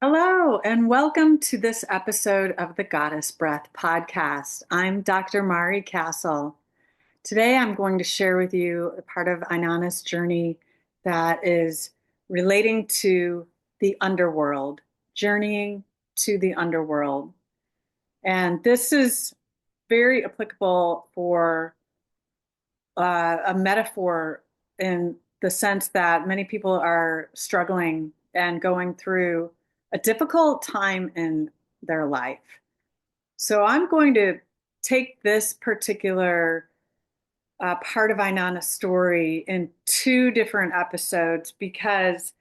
Hello, and welcome to this episode of the Goddess Breath podcast. I'm Dr. Mari Castle. Today, I'm going to share with you a part of Inanna's journey that is relating to the underworld, journeying to the underworld. And this is very applicable for a metaphor in the sense that many people are struggling and going through a difficult time in their life. So I'm going to take this particular part of Inanna's story in two different episodes because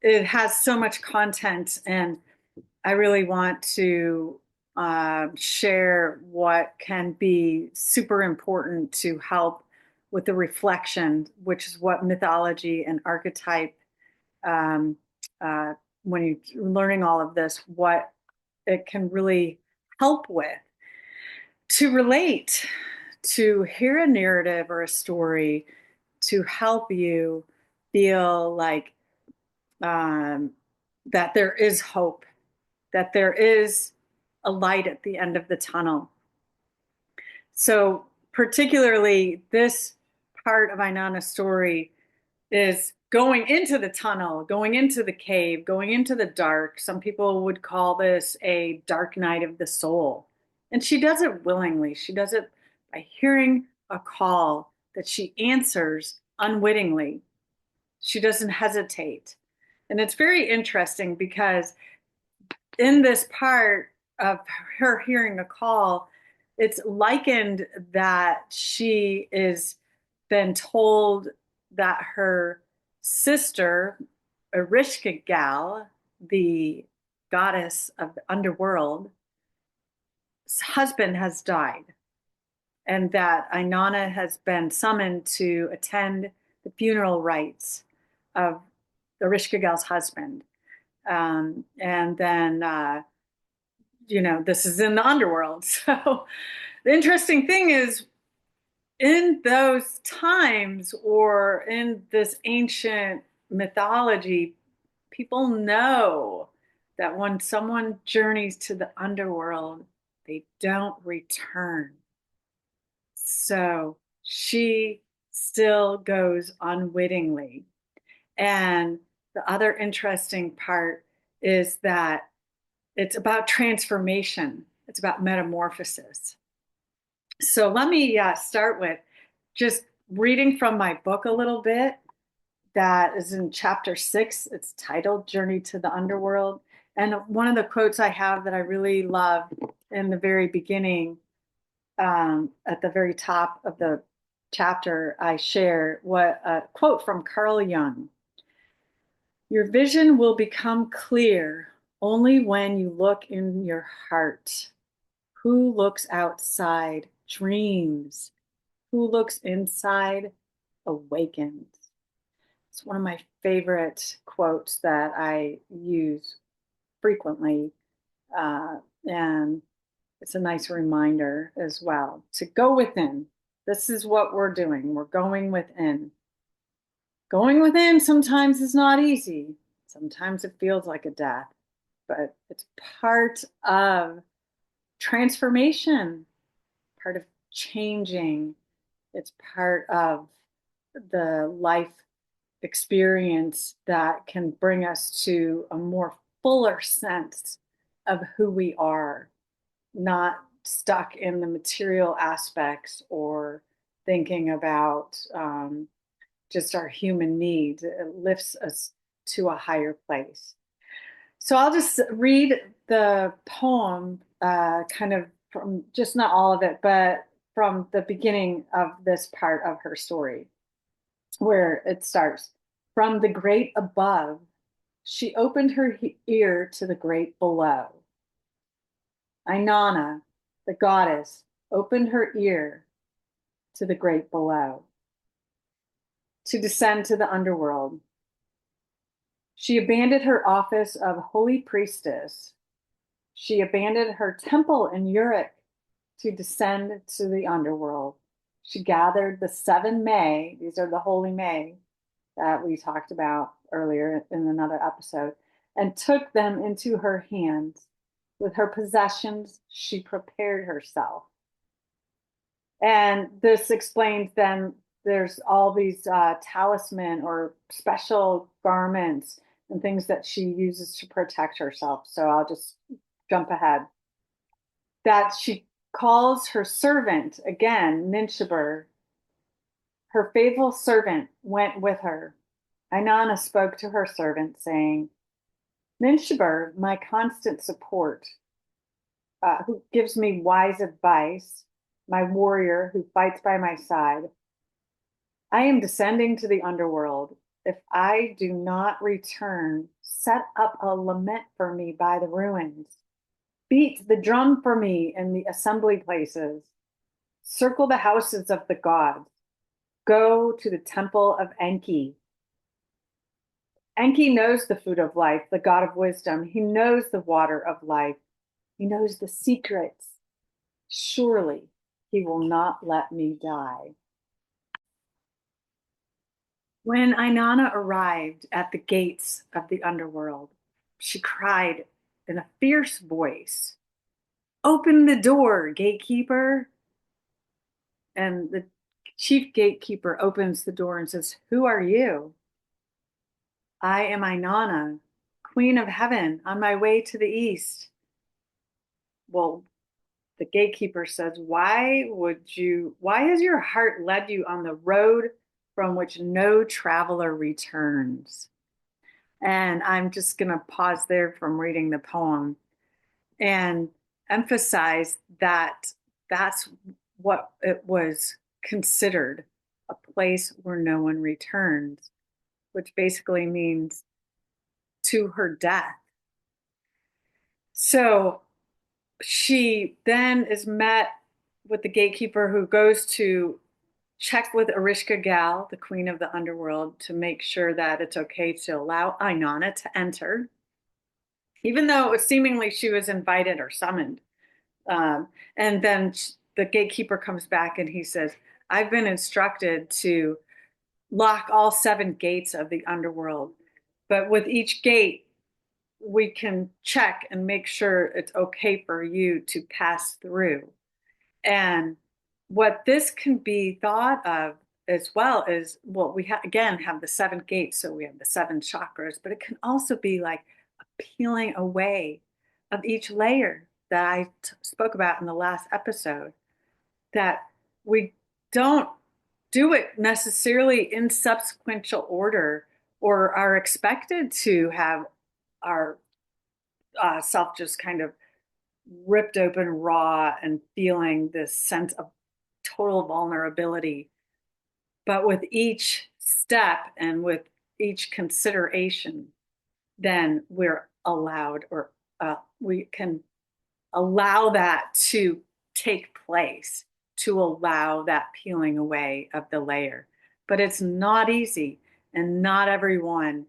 it has so much content, and I really want to share what can be super important to help with the reflection, which is what mythology and archetype, um, uh, when you're learning all of this, what it can really help with to relate, to hear a narrative or a story to help you feel like um, that there is hope, that there is a light at the end of the tunnel. So, particularly, this part of Inanna's story is going into the tunnel, going into the cave, going into the dark. Some people would call this a dark night of the soul. And she does it willingly. She does it by hearing a call that she answers unwittingly. She doesn't hesitate. And it's very interesting because in this part of her hearing a call, it's likened that she is then told that her sister, Erishkigal, the goddess of the underworld, husband has died, and that Inanna has been summoned to attend the funeral rites of Erishkigal's husband. And then this is in the underworld. So the interesting thing is, in those times or in this ancient mythology, people know that when someone journeys to the underworld, they don't return. So she still goes unwittingly. And the other interesting part is that it's about transformation. It's about metamorphosis. So let me start with just reading from my book a little bit. That is in chapter 6. It's titled Journey to the Underworld. And one of the quotes I have that I really love in the very beginning, at the very top of the chapter, I share what a quote from Carl Jung. Your vision will become clear only when you look in your heart. Who looks outside dreams. Who looks inside awakens. It's one of my favorite quotes that I use frequently. And it's a nice reminder as well to go within. This is what we're doing. We're going within. Going within sometimes is not easy. Sometimes it feels like a death, but it's part of transformation, part of changing. It's part of the life experience that can bring us to a more fuller sense of who we are, not stuck in the material aspects or thinking about just our human needs. It lifts us to a higher place. So I'll just read the poem, kind of from just not all of it, but from the beginning of this part of her story, where it starts. From the great above, she opened her ear to the great below. Inanna, the goddess, opened her ear to the great below, to descend to the underworld. She abandoned her office of holy priestess. She abandoned her temple in Uruk to descend to the underworld. She gathered the 7 May, these are the holy May that we talked about earlier in another episode, and took them into her hands. With her possessions, she prepared herself. And this explains then there's all these talisman or special garments and things that she uses to protect herself. So I'll just jump ahead. That she calls her servant, again, Ninshibur, her faithful servant went with her. Inanna spoke to her servant, saying, Ninshibur, my constant support, who gives me wise advice, my warrior who fights by my side. I am descending to the underworld. If I do not return, set up a lament for me by the ruins. Beat the drum for me in the assembly places. Circle the houses of the gods. Go to the temple of Enki. Enki knows the food of life, the god of wisdom. He knows the water of life. He knows the secrets. Surely he will not let me die. When Inanna arrived at the gates of the underworld, she cried in a fierce voice, Open the door, gatekeeper. And the chief gatekeeper opens the door and says, Who are you? I am Inanna, queen of heaven, on my way to the east. Well, the gatekeeper says, why has your heart led you on the road from which no traveler returns? And I'm just going to pause there from reading the poem and emphasize that that's what it was considered, a place where no one returns, which basically means to her death. So she then is met with the gatekeeper who goes to check with Erishka Gal, the queen of the underworld, to make sure that it's okay to allow Inanna to enter, even though seemingly she was invited or summoned. And then the gatekeeper comes back and he says, I've been instructed to lock all 7 gates of the underworld. But with each gate, we can check and make sure it's okay for you to pass through. And what this can be thought of as well is, well, we again have the 7 gates, so we have the 7 chakras, but it can also be like a peeling away of each layer that I spoke about in the last episode, that we don't do it necessarily in subsequential order or are expected to have our self just kind of ripped open raw and feeling this sense of total vulnerability. But with each step and with each consideration, then we're allowed, or we can allow that to take place, to allow that peeling away of the layer. But it's not easy, and not everyone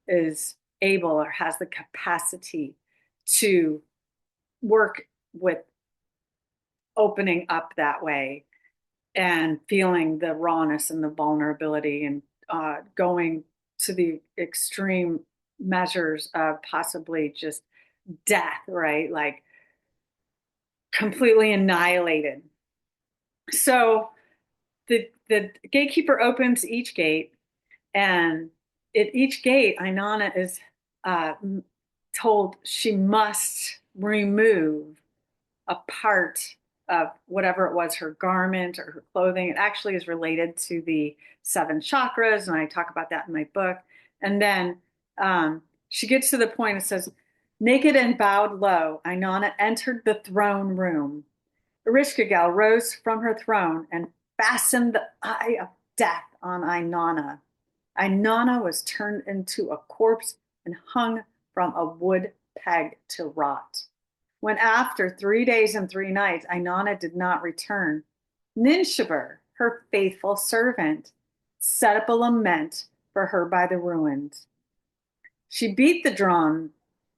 is able or has the capacity to work with opening up that way and feeling the rawness and the vulnerability, and going to the extreme measures of possibly just death, right? Like completely annihilated. So the gatekeeper opens each gate, and at each gate, Inanna is told she must remove a part of whatever it was, her garment or her clothing. It actually is related to the 7 chakras, and I talk about that in my book. And then she gets to the point and says, naked and bowed low, Inanna entered the throne room. Erishkigal rose from her throne and fastened the eye of death on Inanna. Inanna was turned into a corpse and hung from a wood peg to rot. When after 3 days and 3 nights Inanna did not return, Ninshibur, her faithful servant, set up a lament for her by the ruins. She beat the drum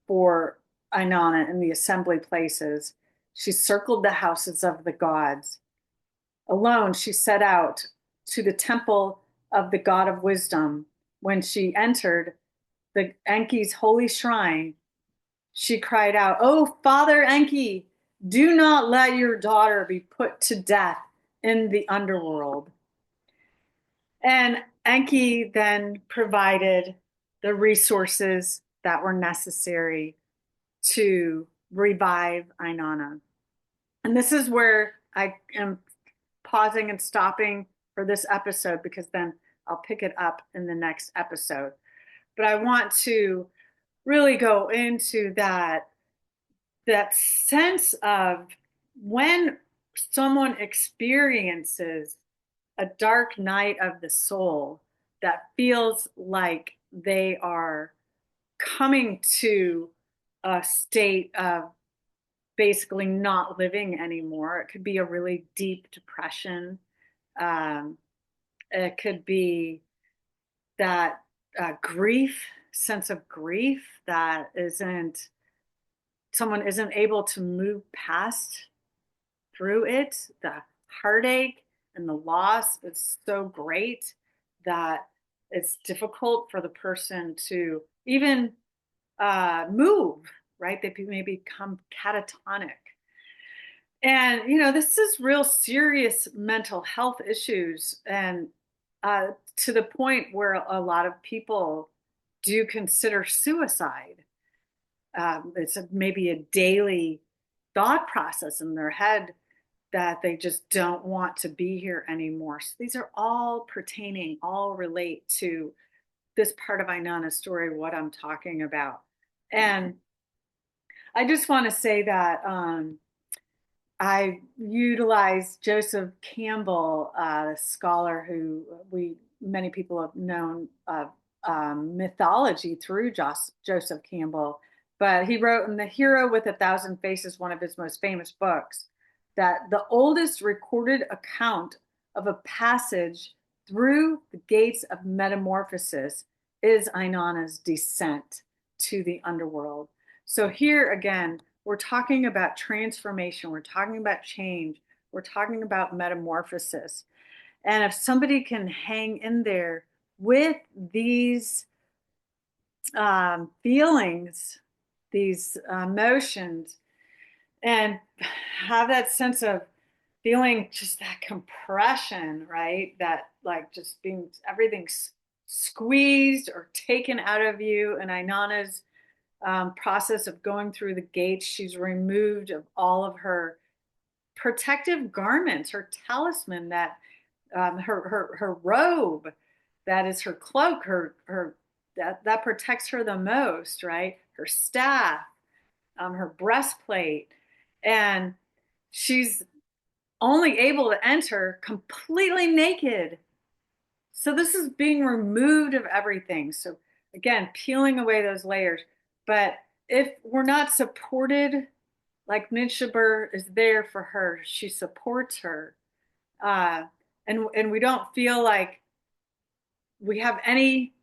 for Inanna in the assembly places. She circled the houses of the gods. Alone, she set out to the temple of the god of wisdom. When she entered, the Enki's holy shrine, she cried out, "Oh, Father Enki, do not let your daughter be put to death in the underworld." And Enki then provided the resources that were necessary to revive Inanna. And this is where I am pausing and stopping for this episode, because then I'll pick it up in the next episode. But I want to really go into that sense of when someone experiences a dark night of the soul that feels like they are coming to a state of basically not living anymore. It could be a really deep depression. Um, it could be that grief, sense of grief that someone isn't able to move past through it. The heartache and the loss is so great that it's difficult for the person to even move, right? They may become catatonic. And, this is real serious mental health issues. And to the point where a lot of people do consider suicide. It's maybe a daily thought process in their head that they just don't want to be here anymore. So these are all relate to this part of Inanna's story, what I'm talking about. And I just want to say that I utilized Joseph Campbell, a scholar who many people have known of mythology through Joseph Campbell. But he wrote in The Hero with a Thousand Faces, one of his most famous books, that the oldest recorded account of a passage through the gates of metamorphosis is Inanna's descent to the underworld. So here again, we're talking about transformation, we're talking about change, we're talking about metamorphosis. And if somebody can hang in there with these feelings, these emotions, and have that sense of feeling just that compression, right? That like just being everything's squeezed or taken out of you. And Inanna's process of going through the gates, she's removed of all of her protective garments, her talisman, that her robe, that is her cloak, her that protects her the most, right? Her staff, her breastplate, and she's only able to enter completely naked. So this is being removed of everything. So again, peeling away those layers. But if we're not supported, like Midshabur is there for her, she supports her, and we don't feel like we have any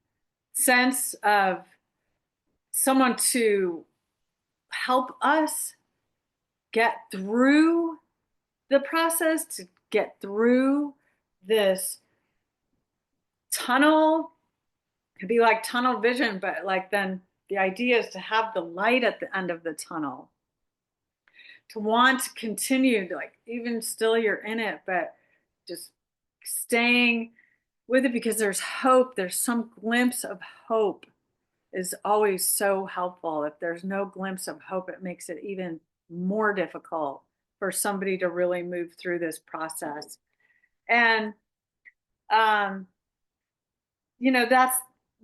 sense of someone to help us get through the process, to get through this tunnel. It could be like tunnel vision, but like then the idea is to have the light at the end of the tunnel, to want to continue, like even still you're in it, but just staying with it because there's hope. There's some glimpse of hope is always so helpful. If there's no glimpse of hope, it makes it even more difficult for somebody to really move through this process. And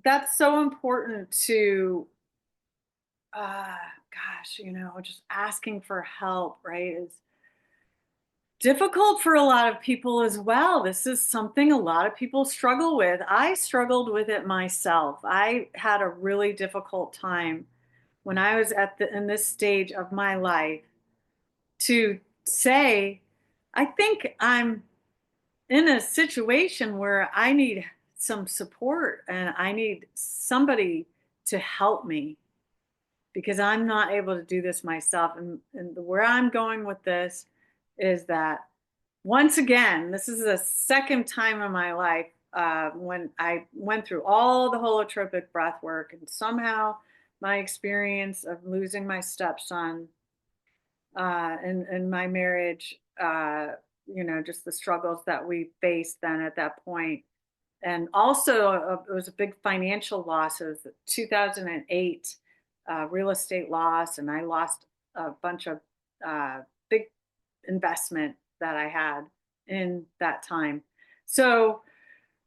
that's so important to just asking for help, right, is difficult for a lot of people as well. This is something a lot of people struggle with. I struggled with it myself. I had a really difficult time when I was in this stage of my life to say, I think I'm in a situation where I need some support and I need somebody to help me because I'm not able to do this myself. And where I'm going with this is that once again, this is the second time in my life when I went through all the holotropic breath work, and somehow my experience of losing my stepson in my marriage, just the struggles that we faced then at that point. And also, it was a big financial loss. It was 2008 real estate loss, and I lost a bunch of big investment that I had in that time. So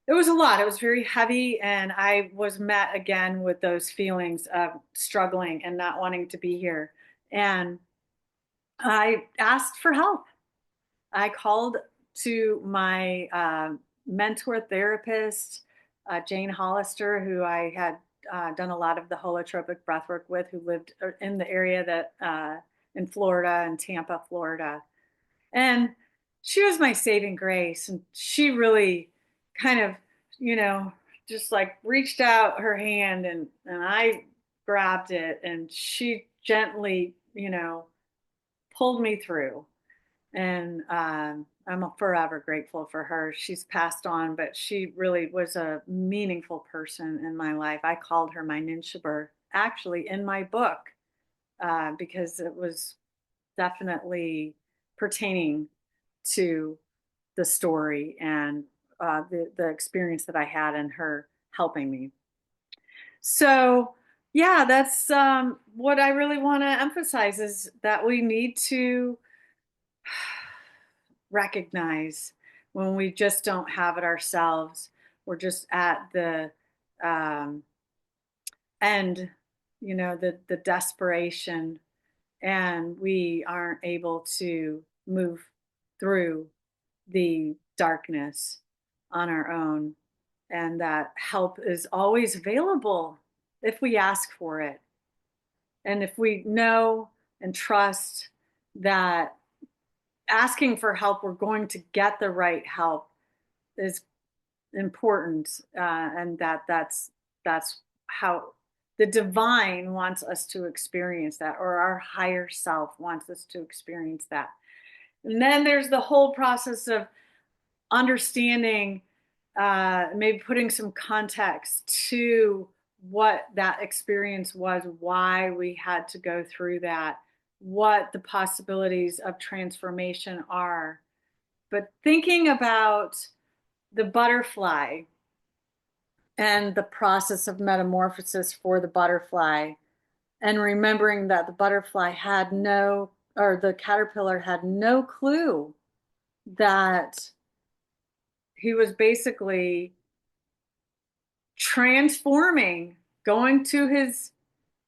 it was a lot. It was very heavy, and I was met again with those feelings of struggling and not wanting to be here. And I asked for help. I called to my mentor therapist, Jane Hollister, who I had done a lot of the holotropic breathwork with, who lived in the area that in Florida, in Tampa, Florida. And she was my saving grace. And she really kind of, you know, just like reached out her hand, and I grabbed it, and she gently, pulled me through. And I'm forever grateful for her. She's passed on, but she really was a meaningful person in my life. I called her my Ninshaber actually in my book because it was definitely pertaining to the story and the experience that I had in her helping me. So, yeah, that's what I really want to emphasize is that we need to recognize when we just don't have it ourselves. We're just at the um, end, the desperation, and we aren't able to move through the darkness on our own. And that help is always available if we ask for it. And if we know and trust that asking for help, we're going to get the right help is important, and that's how the divine wants us to experience that, or our higher self wants us to experience that. And then there's the whole process of understanding, maybe putting some context to what that experience was, why we had to go through that, what the possibilities of transformation are. But thinking about the butterfly and the process of metamorphosis for the butterfly, and remembering that the butterfly had no, or the caterpillar had no clue that he was basically transforming, going to his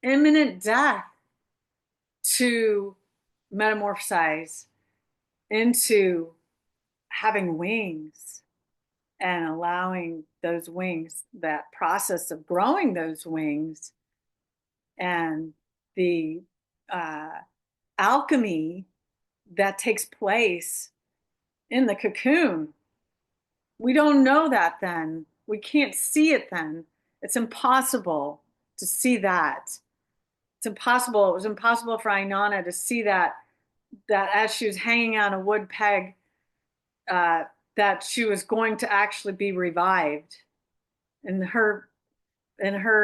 imminent death to metamorphosize into having wings and allowing those wings, that process of growing those wings and the uh, alchemy that takes place in the cocoon. We don't know that then. We can't see it then. It's impossible to see that. It's impossible. It was impossible for Inanna to see that as she was hanging on a wood peg, uh, that she was going to actually be revived. In her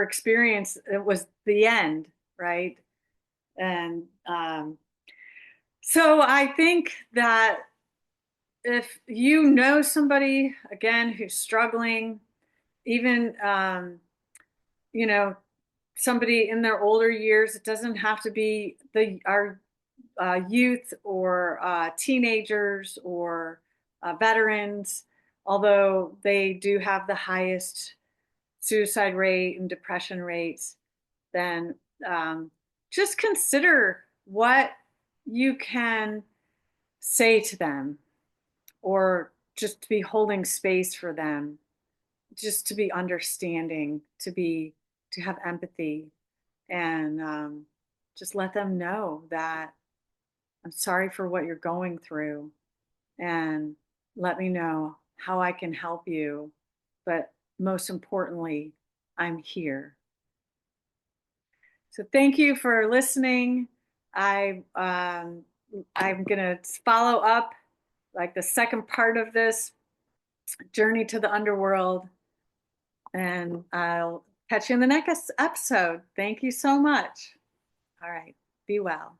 experience, it was the end, right? And so I think that if you know somebody again who's struggling, even you know somebody in their older years, it doesn't have to be our youth or teenagers or veterans, although they do have the highest suicide rate and depression rates. Then um, just consider what you can say to them, or just to be holding space for them, just to be understanding, to have empathy, and just let them know that I'm sorry for what you're going through, and let me know how I can help you. But most importantly, I'm here. So thank you for listening. I'm gonna follow up like the second part of this journey to the underworld. And I'll catch you in the next episode. Thank you so much. All right. Be well.